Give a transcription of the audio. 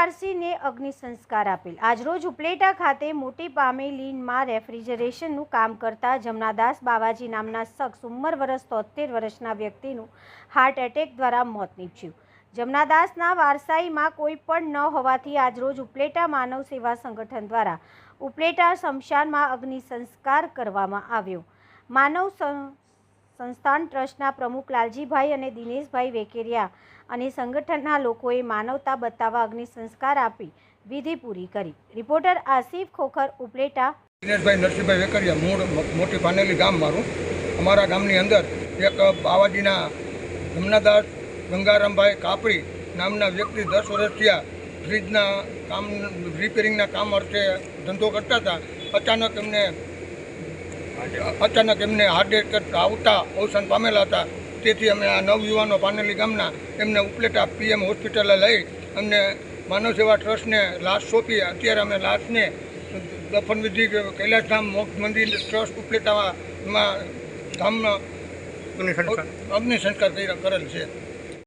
વારસીને અગ્નિ સંસ્કાર આપેલ। આજરોજ ઉપલેટા ખાતે મોટી પામેલીનમાં રેફ્રિજરેશનનું કામ કરતા જમનાદાસ બાવાજી નામના શખ્સ ઉંમર વર્ષ 73 વર્ષના વ્યક્તિનું હાર્ટ એટેક દ્વારા મોત નીપજ્યું। જમનાદાસના વારસાઈમાં કોઈ પણ ન હોવાથી આજરોજ ઉપલેટા માનવ સેવા સંગઠન દ્વારા ઉપલેટા શમશાનમાં અગ્નિ સંસ્કાર કરવામાં આવ્યો। માનવ સંસ્થાન ટ્રસ્ટના પ્રમુખ લાલજીભાઈ અને દિનેશભાઈ વેકેરિયા અને સંગઠનના લોકોએ માનવતા બતાવવા અગ્નિ સંસ્કાર આપી વિધિ પૂરી કરી। રિપોર્ટર આસિફ ખોખર, ઉપલેટા। દિનેશભાઈ નરસિંહભાઈ વેકરિયા, મૂળ મોટી પાનેલી ગામ મારું। અમારા ગામની અંદર એક બાવાજીના જમનાદાસ ગંગારામભાઈ કાપડી નામના વ્યક્તિ 10 વર્ષથી ફ્રીજના કામ રિપેરિંગના કામ અર્થે ધંધો કરતા હતા। અચાનક એમને હાર્ટ એટેક આવતા અવસાન પામેલા હતા। તેથી અમે આ નવયુવાનો પાનેલી ગામના એમને ઉપલેટા PM હોસ્પિટલે લઈ અમને માનવ સેવા ટ્રસ્ટને લાશ સોંપી। અત્યારે અમે લાશને દફનવિધિ કૈલાસધામ મોક્ષ મંદિર ટ્રસ્ટ ઉપલેટામાં ગામમાં અગ્નિ સંસ્કાર કરેલ છે।